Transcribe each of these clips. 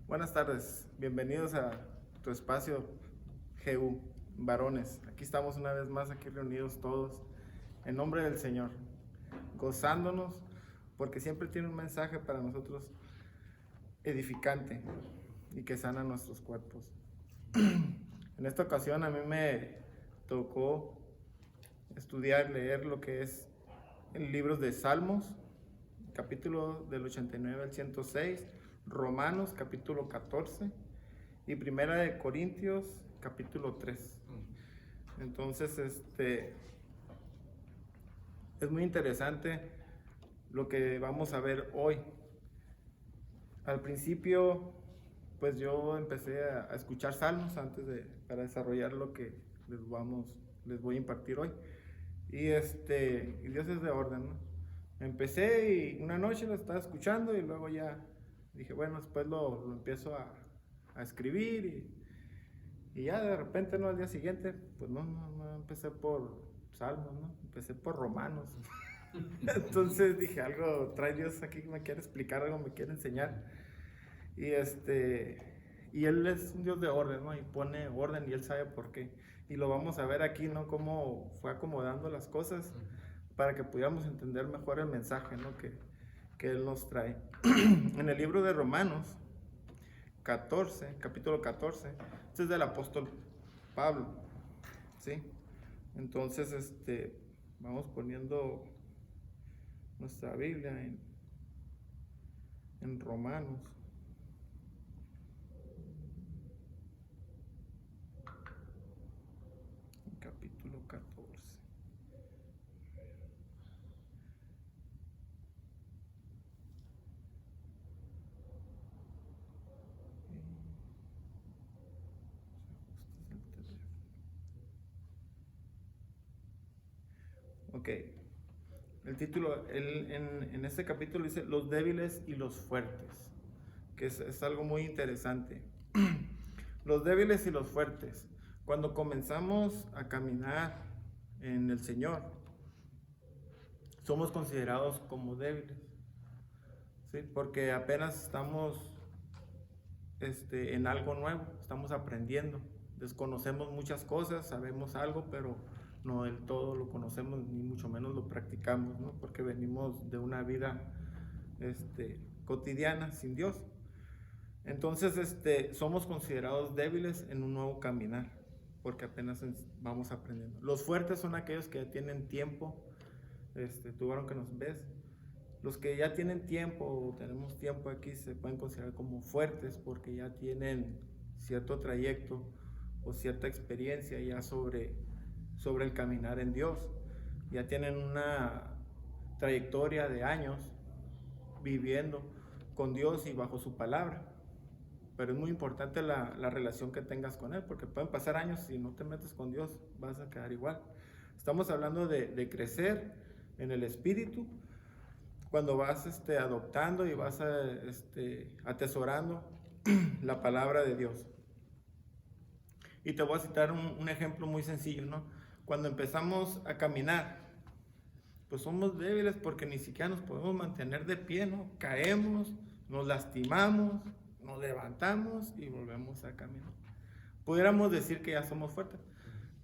Buenas tardes, bienvenidos a tu espacio GU, varones. Aquí estamos una vez más, aquí reunidos todos, en nombre del Señor, gozándonos, porque siempre tiene un mensaje para nosotros edificante y que sana nuestros cuerpos. En esta ocasión a mí me tocó estudiar, leer lo que es el libro de Salmos, capítulo del 89 al 106, Romanos capítulo 14 y Primera de Corintios capítulo 3. Entonces, es muy interesante lo que vamos a ver hoy. Al principio, pues yo empecé a escuchar salmos para desarrollar lo que les voy a impartir hoy. Y Dios es de orden, ¿no? Empecé y una noche lo estaba escuchando y luego ya dije, bueno, después lo empiezo a escribir y ya de repente, ¿no? Al día siguiente, pues no empecé por Salmos, ¿no? Empecé por Romanos. Entonces dije, algo trae Dios aquí, me quiere explicar algo, me quiere enseñar. Y y Él es un Dios de orden, ¿no? Y pone orden y Él sabe por qué. Y lo vamos a ver aquí, ¿no? Cómo fue acomodando las cosas para que pudiéramos entender mejor el mensaje, ¿no? Que Él nos trae. En el libro de Romanos 14, capítulo 14, este es del apóstol Pablo, ¿sí? Entonces, vamos poniendo nuestra Biblia en Romanos. Capítulo 14. Ok, el título en este capítulo dice los débiles y los fuertes, que es algo muy interesante. Los débiles y los fuertes. Cuando comenzamos a caminar en el Señor, somos considerados como débiles, ¿sí? Porque apenas estamos en algo nuevo, estamos aprendiendo, desconocemos muchas cosas, sabemos algo, pero no del todo lo conocemos, ni mucho menos lo practicamos, ¿no? Porque venimos de una vida cotidiana sin Dios. Entonces, somos considerados débiles en un nuevo caminar, porque apenas vamos aprendiendo. Los fuertes son aquellos que ya tienen tiempo, tú varón que nos ves, los que ya tienen tiempo o tenemos tiempo aquí se pueden considerar como fuertes porque ya tienen cierto trayecto o cierta experiencia ya sobre el caminar en Dios. Ya tienen una trayectoria de años viviendo con Dios y bajo su palabra. Pero es muy importante la relación que tengas con Él, porque pueden pasar años y si no te metes con Dios, vas a quedar igual. Estamos hablando de crecer en el Espíritu, cuando vas adoptando y vas atesorando la palabra de Dios. Y te voy a citar un ejemplo muy sencillo, ¿no? Cuando empezamos a caminar, pues somos débiles porque ni siquiera nos podemos mantener de pie, ¿no? Caemos, nos lastimamos, nos levantamos y volvemos a caminar. Pudiéramos decir que ya somos fuertes,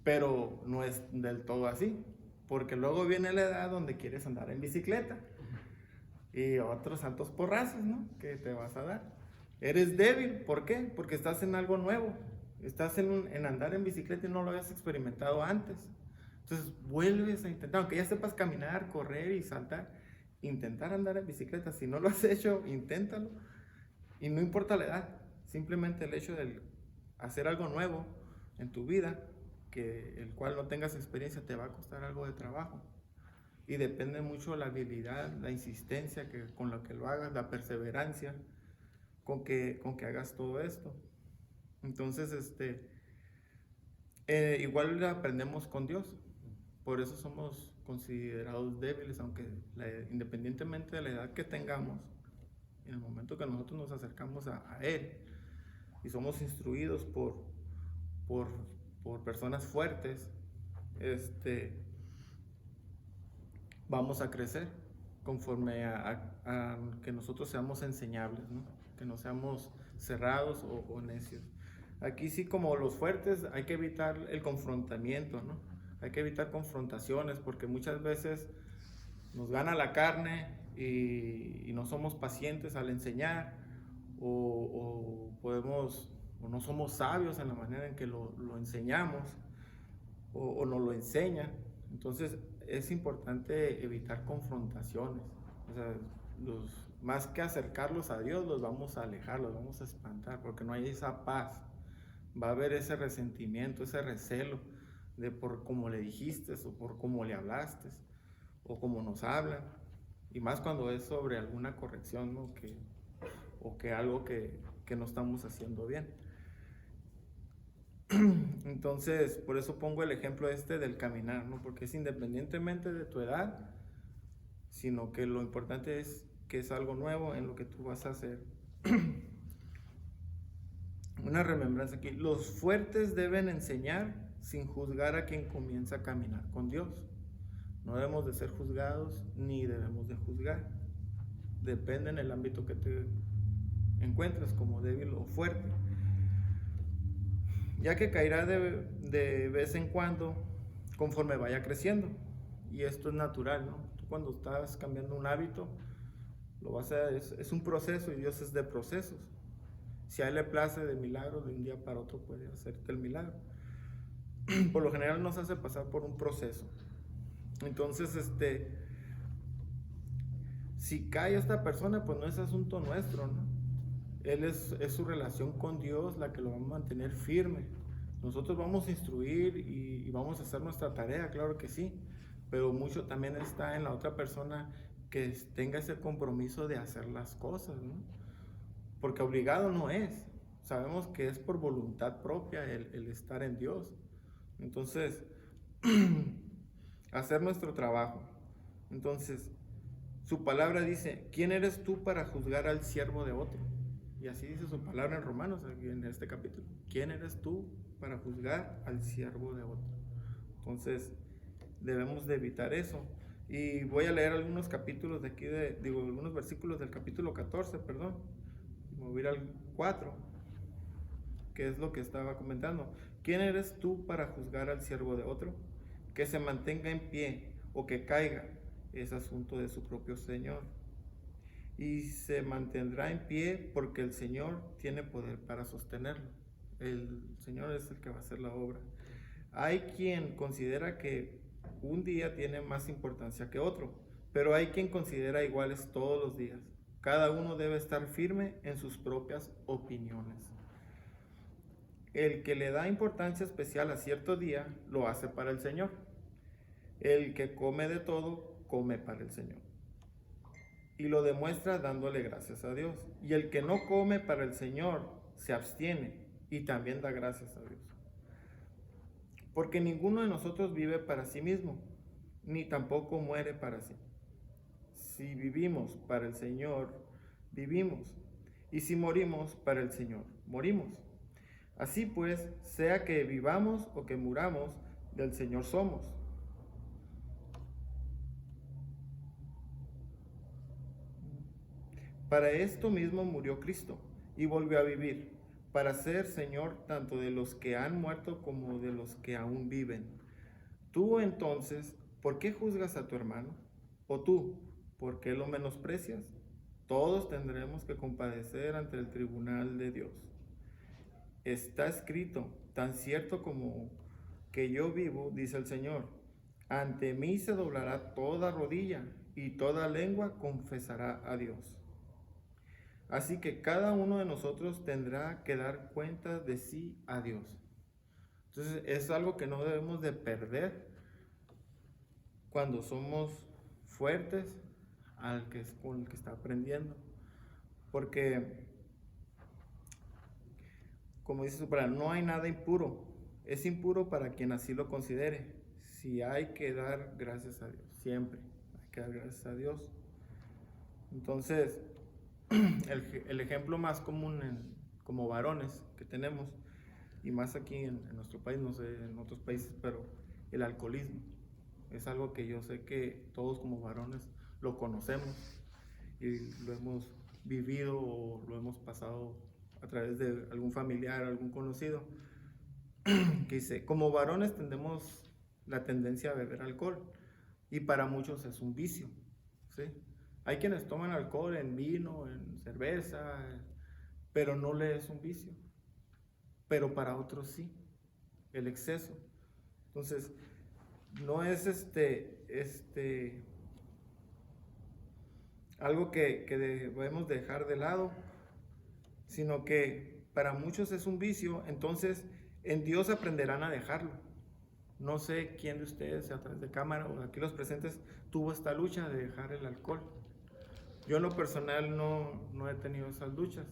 pero no es del todo así, porque luego viene la edad donde quieres andar en bicicleta y otros santos porrazos, ¿no? Que te vas a dar. Eres débil, ¿por qué? Porque estás en algo nuevo, estás en andar en bicicleta y no lo habías experimentado antes. Entonces vuelves a intentar, aunque ya sepas caminar, correr y saltar, intentar andar en bicicleta. Si no lo has hecho, inténtalo. Y no importa la edad, simplemente el hecho de hacer algo nuevo en tu vida, que el cual no tengas experiencia, te va a costar algo de trabajo. Y depende mucho de la habilidad, la insistencia con la que lo hagas, la perseverancia con que hagas todo esto. Entonces, igual aprendemos con Dios. Por eso somos considerados débiles, aunque independientemente de la edad que tengamos, en el momento que nosotros nos acercamos a Él y somos instruidos por, por personas fuertes, vamos a crecer. conforme a que nosotros seamos enseñables, ¿no? Que no seamos cerrados o necios. Aquí sí, como los fuertes, hay que evitar el confrontamiento, ¿no? Hay que evitar confrontaciones porque muchas veces nos gana la carne y no somos pacientes al enseñar o no somos sabios en la manera en que lo enseñamos o nos lo enseñan. Entonces es importante evitar confrontaciones. O sea, más que acercarlos a Dios, los vamos a alejar, los vamos a espantar, porque no hay esa paz. Va a haber ese resentimiento, ese recelo de por cómo le dijiste o por cómo le hablaste o cómo nos hablan. Y más cuando es sobre alguna corrección, ¿no? O que algo que no estamos haciendo bien. Entonces, por eso pongo el ejemplo del caminar, ¿no? Porque es independientemente de tu edad, sino que lo importante es que es algo nuevo en lo que tú vas a hacer. Una remembranza aquí. Los fuertes deben enseñar sin juzgar a quien comienza a caminar con Dios. No debemos de ser juzgados ni debemos de juzgar. Depende en el ámbito que te encuentres, como débil o fuerte. Ya que caerá de vez en cuando conforme vaya creciendo. Y esto es natural, ¿no? Tú cuando estás cambiando un hábito, es un proceso y Dios es de procesos. Si a Él le place de milagro, de un día para otro puede hacerte el milagro. Por lo general nos hace pasar por un proceso. Entonces, si cae esta persona, pues no es asunto nuestro, ¿no? Él es su relación con Dios la que lo va a mantener firme. Nosotros vamos a instruir y vamos a hacer nuestra tarea, claro que sí, pero mucho también está en la otra persona que tenga ese compromiso de hacer las cosas, ¿no? Porque obligado no es. Sabemos que es por voluntad propia el estar en Dios. Entonces, hacer nuestro trabajo. Entonces, su palabra dice, ¿quién eres tú para juzgar al siervo de otro? Y así dice su palabra en Romanos, aquí en este capítulo. ¿Quién eres tú para juzgar al siervo de otro? Entonces, debemos de evitar eso. Y voy a leer algunos capítulos de aquí, algunos versículos del capítulo 14, perdón. Me voy a ir al 4, que es lo que estaba comentando. ¿Quién eres tú para juzgar al siervo de otro? Que se mantenga en pie o que caiga, es asunto de su propio Señor. Y se mantendrá en pie porque el Señor tiene poder para sostenerlo. El Señor es el que va a hacer la obra. Hay quien considera que un día tiene más importancia que otro, pero hay quien considera iguales todos los días. Cada uno debe estar firme en sus propias opiniones. El que le da importancia especial a cierto día, lo hace para el Señor. El que come de todo, come para el Señor. Y lo demuestra dándole gracias a Dios. Y el que no come para el Señor, se abstiene y también da gracias a Dios. Porque ninguno de nosotros vive para sí mismo, ni tampoco muere para sí. Si vivimos para el Señor, vivimos. Y si morimos para el Señor, morimos. Así pues, sea que vivamos o que muramos, del Señor somos. Para esto mismo murió Cristo y volvió a vivir, para ser Señor tanto de los que han muerto como de los que aún viven. Tú entonces, ¿por qué juzgas a tu hermano? ¿O tú, por qué lo menosprecias? Todos tendremos que compadecer ante el tribunal de Dios. Está escrito, tan cierto como que yo vivo, dice el Señor, ante mí se doblará toda rodilla y toda lengua confesará a Dios. Así que cada uno de nosotros tendrá que dar cuenta de sí a Dios. Entonces es algo que no debemos de perder cuando somos fuertes con el que está aprendiendo. Porque, como dice su palabra, no hay nada impuro. Es impuro para quien así lo considere. Si hay que dar gracias a Dios, siempre hay que dar gracias a Dios. Entonces, el ejemplo más común como varones que tenemos, y más aquí en nuestro país, no sé, en otros países, pero el alcoholismo es algo que yo sé que todos como varones lo conocemos y lo hemos vivido o lo hemos pasado a través de algún familiar, algún conocido, que dice, como varones tenemos la tendencia a beber alcohol y para muchos es un vicio, ¿sí? Hay quienes toman alcohol en vino, en cerveza, pero no le es un vicio, pero para otros sí, el exceso. Entonces, no es algo que debemos dejar de lado, sino que para muchos es un vicio. Entonces en Dios aprenderán a dejarlo. No sé quién de ustedes, a través de cámara o aquí los presentes, tuvo esta lucha de dejar el alcohol. Yo en lo personal no he tenido esas luchas.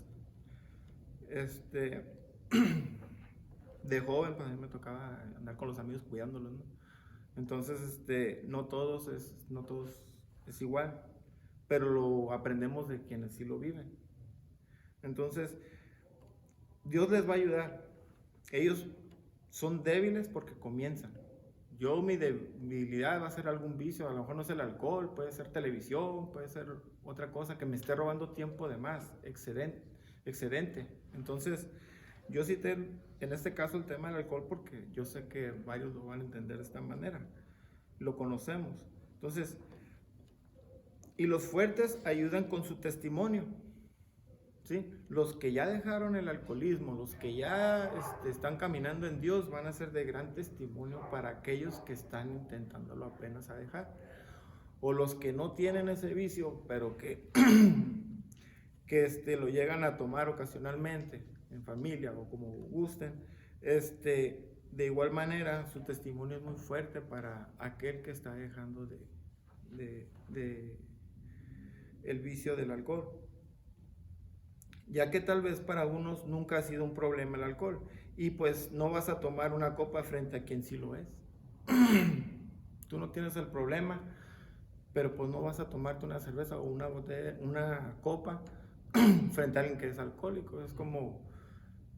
De joven, pues a mí me tocaba andar con los amigos cuidándolos, ¿no? Entonces, no todos es igual, pero lo aprendemos de quienes sí lo viven. Entonces, Dios les va a ayudar. Ellos son débiles porque comienzan. Mi debilidad va a ser algún vicio, a lo mejor no es el alcohol, puede ser televisión, puede ser otra cosa que me esté robando tiempo de más, excedente. Entonces, yo cité en este caso el tema del alcohol porque yo sé que varios lo van a entender de esta manera. Lo conocemos. Entonces, y los fuertes ayudan con su testimonio. ¿Sí? Los que ya dejaron el alcoholismo, los que ya están caminando en Dios, van a ser de gran testimonio para aquellos que están intentándolo apenas a dejar. O los que no tienen ese vicio, pero que, lo llegan a tomar ocasionalmente, en familia o como gusten, de igual manera su testimonio es muy fuerte para aquel que está dejando el vicio del alcohol. Ya que tal vez para unos nunca ha sido un problema el alcohol, y pues no vas a tomar una copa frente a quien sí lo es. Tú no tienes el problema, pero pues no vas a tomarte una cerveza o una botella, una copa frente a alguien que es alcohólico. Es como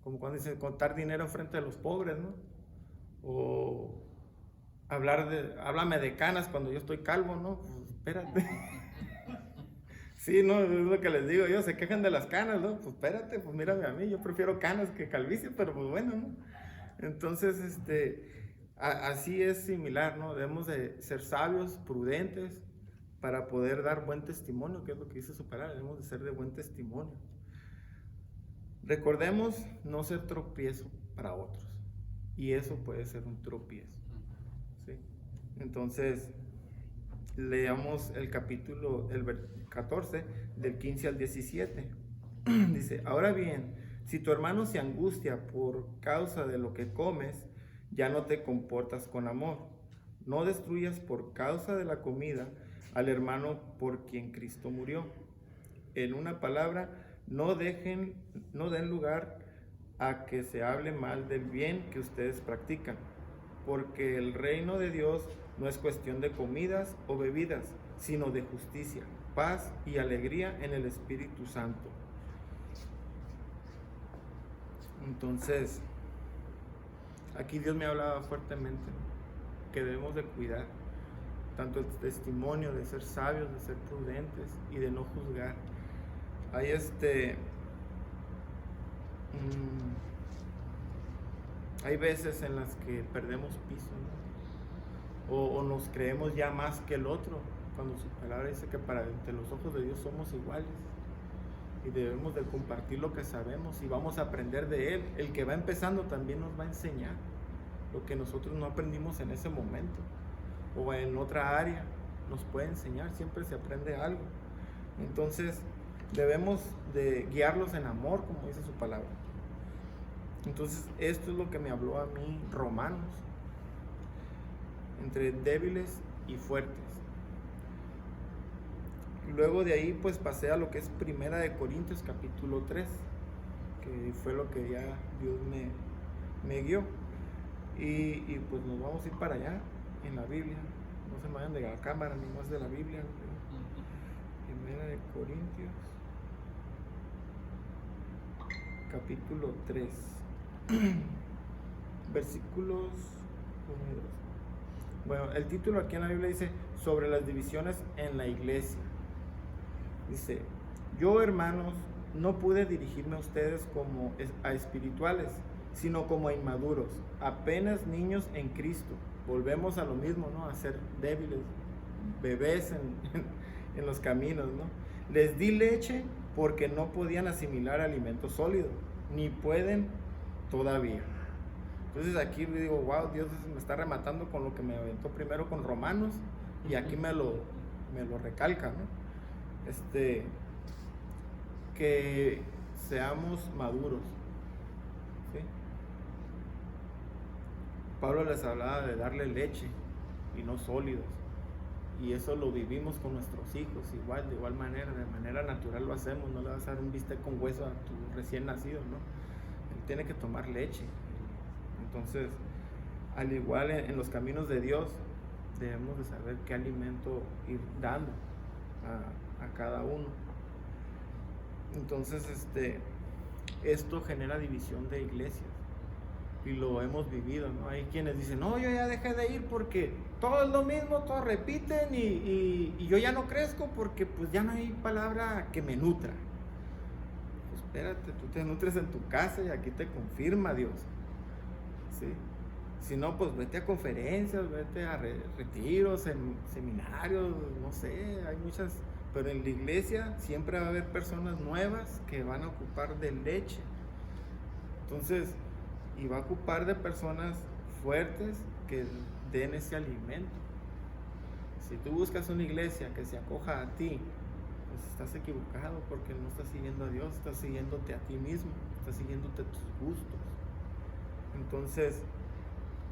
cuando dicen contar dinero frente a los pobres, ¿no? O háblame de canas cuando yo estoy calvo, ¿no? Pues espérate. Sí, no, es lo que les digo yo, se quejan de las canas, ¿no? Pues espérate, pues mírame a mí, yo prefiero canas que calvicie, pero pues bueno, ¿no? Entonces, así es similar, ¿no? Debemos de ser sabios, prudentes, para poder dar buen testimonio, que es lo que dice su palabra, debemos de ser de buen testimonio. Recordemos no ser tropiezo para otros, y eso puede ser un tropiezo, ¿sí? Entonces, leamos el capítulo, el 14, del 15 al 17. Dice, ahora bien, si tu hermano se angustia por causa de lo que comes, ya no te comportas con amor. No destruyas por causa de la comida al hermano por quien Cristo murió. En una palabra, no den lugar a que se hable mal del bien que ustedes practican, porque el reino de Dios no es cuestión de comidas o bebidas, sino de justicia, paz y alegría en el Espíritu Santo. Entonces, aquí Dios me hablaba fuertemente, ¿no? Que debemos de cuidar tanto el testimonio, de ser sabios, de ser prudentes y de no juzgar. Hay hay veces en las que perdemos piso, ¿no? O nos creemos ya más que el otro, cuando su palabra dice que ante los ojos de Dios somos iguales y debemos de compartir lo que sabemos y vamos a aprender de Él. El que va empezando también nos va a enseñar lo que nosotros no aprendimos en ese momento o en otra área, nos puede enseñar, siempre se aprende algo. Entonces debemos de guiarlos en amor, como dice su palabra. Entonces esto es lo que me habló a mí Romanos, entre débiles y fuertes. Luego de ahí pues pasé a lo que es Primera de Corintios capítulo 3, que fue lo que ya Dios me guió. Y pues nos vamos a ir para allá en la Biblia. No se me vayan de la cámara ni más de la Biblia. Primera de Corintios capítulo 3 versículos 1 y 2. Bueno, el título aquí en la Biblia dice sobre las divisiones en la iglesia. Dice: yo, hermanos, no pude dirigirme a ustedes como a espirituales, sino como a inmaduros, apenas niños en Cristo. Volvemos a lo mismo, ¿no? A ser débiles, bebés en los caminos, ¿no? Les di leche porque no podían asimilar alimento sólido, ni pueden todavía. Entonces aquí digo, wow, Dios me está rematando con lo que me aventó primero con Romanos, y aquí me lo recalca, ¿no? Que seamos maduros, ¿sí? Pablo les hablaba de darle leche y no sólidos, y eso lo vivimos con nuestros hijos igual, de igual manera, de manera natural lo hacemos. No le vas a dar un bistec con hueso a tu recién nacido, ¿no? Él tiene que tomar leche. Entonces, al igual en los caminos de Dios, debemos de saber qué alimento ir dando a cada uno. Entonces, esto genera división de iglesias, y lo hemos vivido, ¿no? Hay quienes dicen, no, yo ya dejé de ir porque todo es lo mismo, todos repiten, y yo ya no crezco porque pues ya no hay palabra que me nutra. Pues espérate, tú te nutres en tu casa y aquí te confirma Dios, ¿sí? Si no, pues vete a conferencias, vete a retiros, en seminarios, no sé, hay muchas. Pero en la iglesia siempre va a haber personas nuevas que van a ocupar de leche. Entonces, y va a ocupar de personas fuertes que den ese alimento. Si tú buscas una iglesia que se acoja a ti, pues estás equivocado, porque no estás siguiendo a Dios, estás siguiéndote a ti mismo, estás siguiéndote tus gustos. Entonces,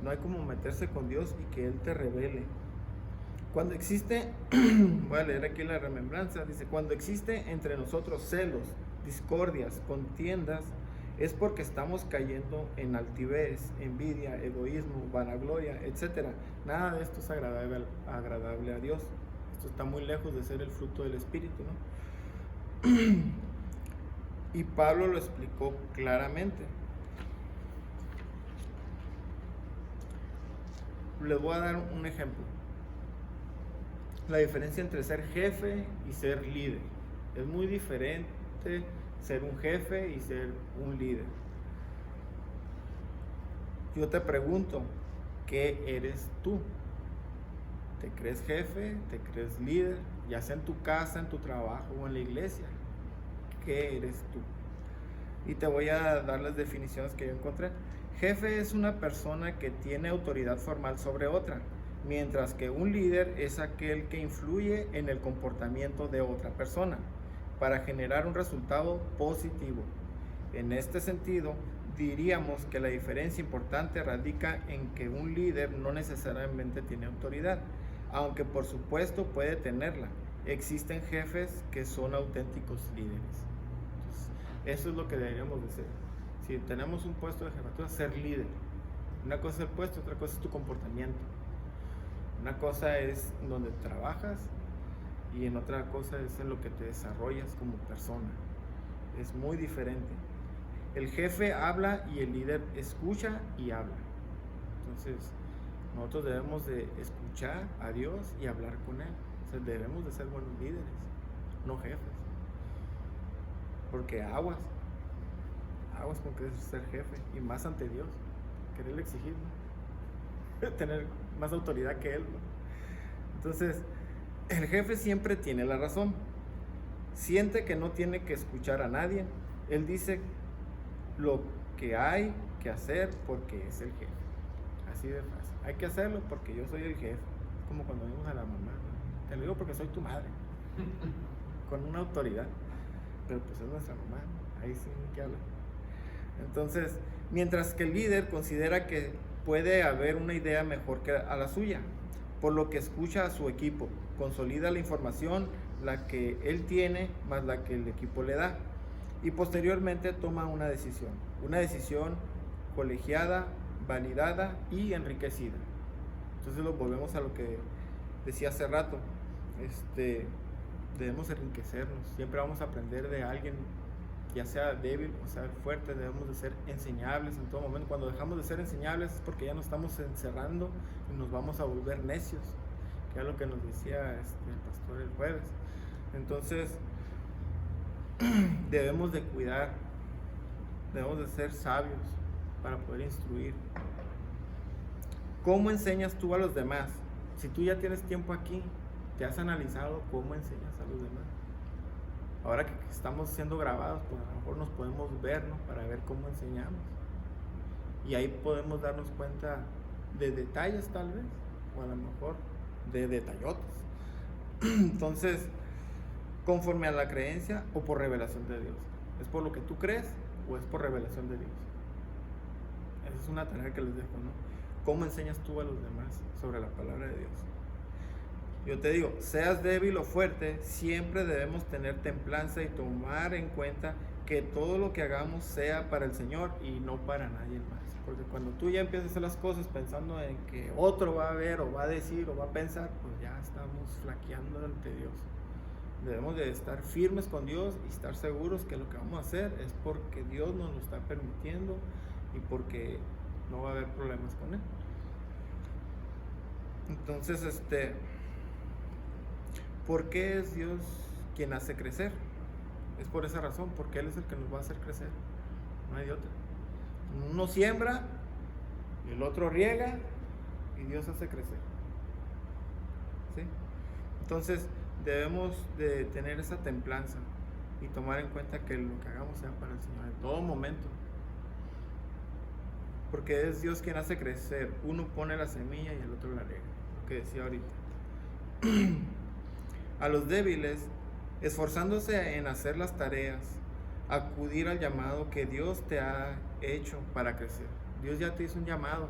no hay como meterse con Dios y que Él te revele. Cuando existe, voy a leer aquí la remembranza, dice: cuando existe entre nosotros celos, discordias, contiendas, es porque estamos cayendo en altivez, envidia, egoísmo, vanagloria, etc. Nada de esto es agradable a Dios. Esto está muy lejos de ser el fruto del Espíritu, ¿no? Y Pablo lo explicó claramente. Les voy a dar un ejemplo. La diferencia entre ser jefe y ser líder. Es muy diferente ser un jefe y ser un líder. Yo te pregunto, ¿qué eres tú? ¿Te crees jefe? ¿Te crees líder? Ya sea en tu casa, en tu trabajo o en la iglesia. ¿Qué eres tú? Y te voy a dar las definiciones que yo encontré. Jefe es una persona que tiene autoridad formal sobre otra, mientras que un líder es aquel que influye en el comportamiento de otra persona para generar un resultado positivo. En este sentido, diríamos que la diferencia importante radica en que un líder no necesariamente tiene autoridad, aunque por supuesto puede tenerla. Existen jefes que son auténticos líderes. Entonces, eso es lo que deberíamos de ser. Si tenemos un puesto de jefatura, ser líder. Una cosa es el puesto, otra cosa es tu comportamiento. Una cosa es donde trabajas, y en otra cosa es en lo que te desarrollas como persona. Es muy diferente. El jefe habla y el líder escucha y habla. Entonces, nosotros debemos de escuchar a Dios y hablar con Él. O sea, debemos de ser buenos líderes, no jefes. Porque aguas con querer ser jefe, y más ante Dios, quererle exigir, ¿no? Tener más autoridad que Él, ¿no? Entonces, el jefe siempre tiene la razón. Siente que no tiene que escuchar a nadie. Él dice lo que hay que hacer porque es el jefe. Así de fácil. Hay que hacerlo porque yo soy el jefe. Es como cuando vimos a la mamá, ¿no? Te lo digo porque soy tu madre. Con una autoridad. Pero pues es nuestra mamá. Ahí sí que habla. Entonces, mientras que el líder considera que puede haber una idea mejor que a la suya, por lo que escucha a su equipo, consolida la información, la que él tiene más la que el equipo le da, y posteriormente toma una decisión colegiada, validada y enriquecida. Entonces volvemos a lo que decía hace rato. Debemos enriquecernos, siempre vamos a aprender de alguien, ya sea débil o sea fuerte. Debemos de ser enseñables en todo momento. Cuando dejamos de ser enseñables es porque ya nos estamos encerrando y nos vamos a volver necios, que es lo que nos decía el pastor el jueves. Entonces, debemos de cuidar, debemos de ser sabios para poder instruir. ¿Cómo enseñas tú a los demás? Si tú ya tienes tiempo aquí, ¿te has analizado cómo enseñas a los demás? Ahora que estamos siendo grabados, pues a lo mejor nos podemos ver, ¿no? Para ver cómo enseñamos. Y ahí podemos darnos cuenta de detalles tal vez, o a lo mejor de detallotes. Entonces, conforme a la creencia o por revelación de Dios. ¿Es por lo que tú crees o es por revelación de Dios? Esa es una tarea que les dejo, ¿no? ¿Cómo enseñas tú a los demás sobre la palabra de Dios? Yo te digo, seas débil o fuerte, siempre debemos tener templanza y tomar en cuenta que todo lo que hagamos sea para el Señor y no para nadie más. Porque cuando tú ya empiezas a hacer las cosas pensando en que otro va a ver o va a decir o va a pensar, pues ya estamos flaqueando ante Dios. Debemos de estar firmes con Dios y estar seguros que lo que vamos a hacer es porque Dios nos lo está permitiendo y porque no va a haber problemas con Él. Entonces, ¿por qué es Dios quien hace crecer? Es por esa razón, porque Él es el que nos va a hacer crecer. No hay de otra. Uno siembra, el otro riega y Dios hace crecer. ¿Sí? Entonces debemos de tener esa templanza y tomar en cuenta que lo que hagamos sea para el Señor en todo momento. Porque es Dios quien hace crecer. Uno pone la semilla y el otro la riega. Lo que decía ahorita. A los débiles, esforzándose en hacer las tareas, acudir al llamado que Dios te ha hecho para crecer. Dios ya te hizo un llamado,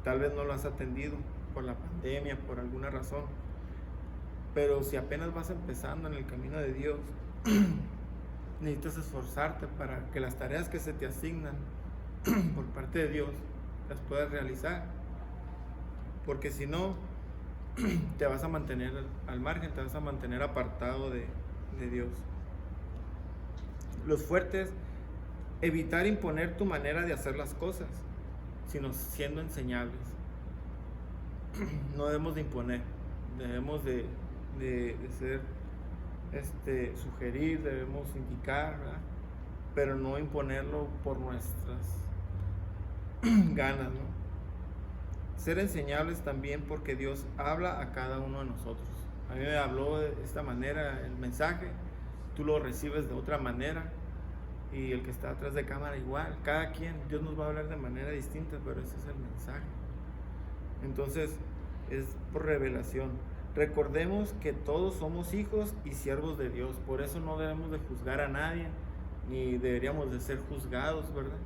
tal vez no lo has atendido por la pandemia, por alguna razón, pero si apenas vas empezando en el camino de Dios, necesitas esforzarte para que las tareas que se te asignan por parte de Dios las puedas realizar, porque si no, te vas a mantener al margen, te vas a mantener apartado de Dios. Los fuertes, evitar imponer tu manera de hacer las cosas, sino siendo enseñables. No debemos de imponer, debemos de ser, sugerir, debemos indicar, ¿verdad? Pero no imponerlo por nuestras ganas, ¿no? Ser enseñables también porque Dios habla a cada uno de nosotros. A mí me habló de esta manera el mensaje, tú lo recibes de otra manera y el que está atrás de cámara igual. Cada quien, Dios nos va a hablar de manera distinta, pero ese es el mensaje. Entonces es por revelación. Recordemos que todos somos hijos y siervos de Dios, por eso no debemos de juzgar a nadie, ni deberíamos de ser juzgados, ¿verdad?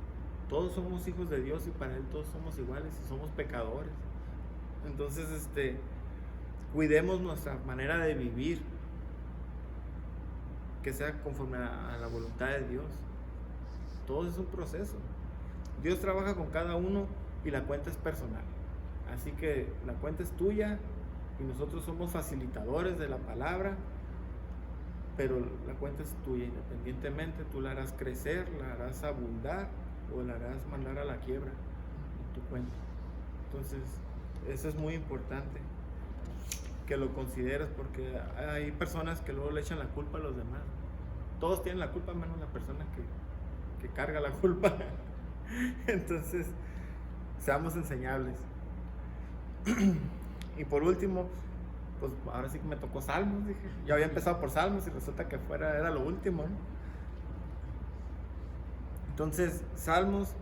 Todos somos hijos de Dios y para Él todos somos iguales y somos pecadores. Entonces, cuidemos nuestra manera de vivir, que sea conforme a la voluntad de Dios. Todo es un proceso. Dios trabaja con cada uno y la cuenta es personal. Así que la cuenta es tuya y nosotros somos facilitadores de la palabra, pero la cuenta es tuya independientemente. Tú la harás crecer, la harás abundar o la harás mandar a la quiebra en tu cuenta. Entonces, eso es muy importante que lo consideres, porque hay personas que luego le echan la culpa a los demás. Todos tienen la culpa menos la persona que carga la culpa. Entonces, seamos enseñables. Y por último, pues ahora sí que me tocó Salmos, dije. Yo había empezado por Salmos y resulta que era lo último, ¿no? Entonces, Salmos,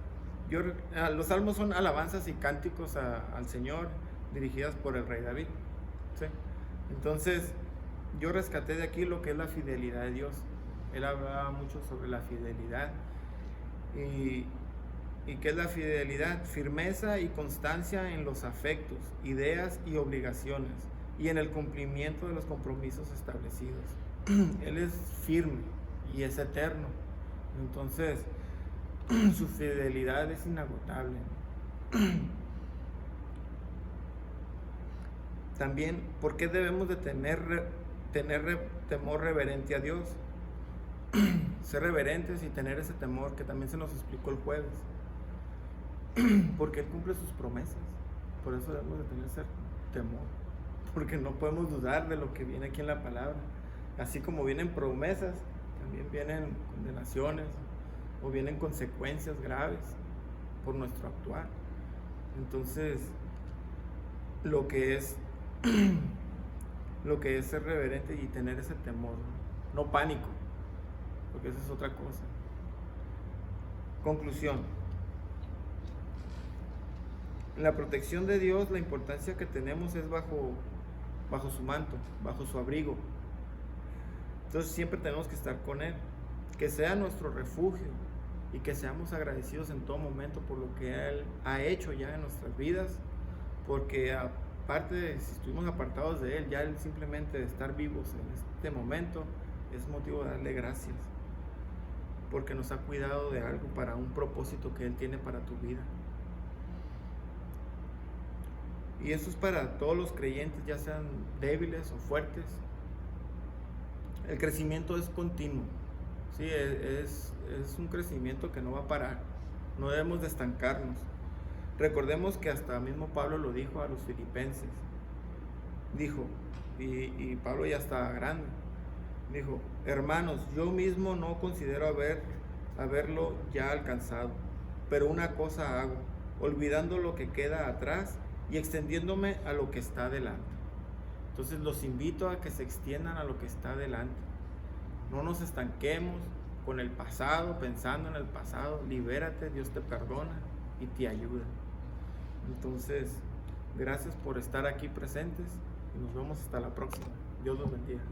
los Salmos son alabanzas y cánticos al Señor dirigidas por el rey David, ¿sí? Entonces, yo rescaté de aquí lo que es la fidelidad de Dios. Él hablaba mucho sobre la fidelidad. ¿Y qué es la fidelidad? Firmeza y constancia en los afectos, ideas y obligaciones, y en el cumplimiento de los compromisos establecidos. Él es firme y es eterno. Entonces, su fidelidad es inagotable. También, ¿por qué debemos de tener temor reverente a Dios? Ser reverentes y tener ese temor que también se nos explicó el jueves. Porque Él cumple sus promesas. Por eso debemos de tener ese temor. porque no podemos dudar de lo que viene aquí en la palabra. Así como vienen promesas, también vienen condenaciones o vienen consecuencias graves por nuestro actuar. Entonces, lo que es ser reverente y tener ese temor, no pánico, porque esa es otra cosa. Conclusión. La protección de Dios, la importancia que tenemos es bajo su manto, bajo su abrigo. Entonces siempre tenemos que estar con Él, que sea nuestro refugio y que seamos agradecidos en todo momento por lo que Él ha hecho ya en nuestras vidas, porque aparte de si estuvimos apartados de Él, ya Él simplemente de estar vivos en este momento es motivo de darle gracias, porque nos ha cuidado de algo para un propósito que Él tiene para tu vida. Y eso es para todos los creyentes, ya sean débiles o fuertes. El crecimiento es continuo, ¿sí? Es un crecimiento que no va a parar, no debemos de estancarnos. Recordemos que hasta mismo Pablo lo dijo a los filipenses, dijo, y Pablo ya está grande, dijo: hermanos, yo mismo no considero haberlo ya alcanzado, pero una cosa hago, olvidando lo que queda atrás y extendiéndome a lo que está delante. Entonces los invito a que se extiendan a lo que está delante. No nos estanquemos con el pasado, pensando en el pasado. Libérate, Dios te perdona y te ayuda. Entonces, gracias por estar aquí presentes y nos vemos hasta la próxima. Dios los bendiga.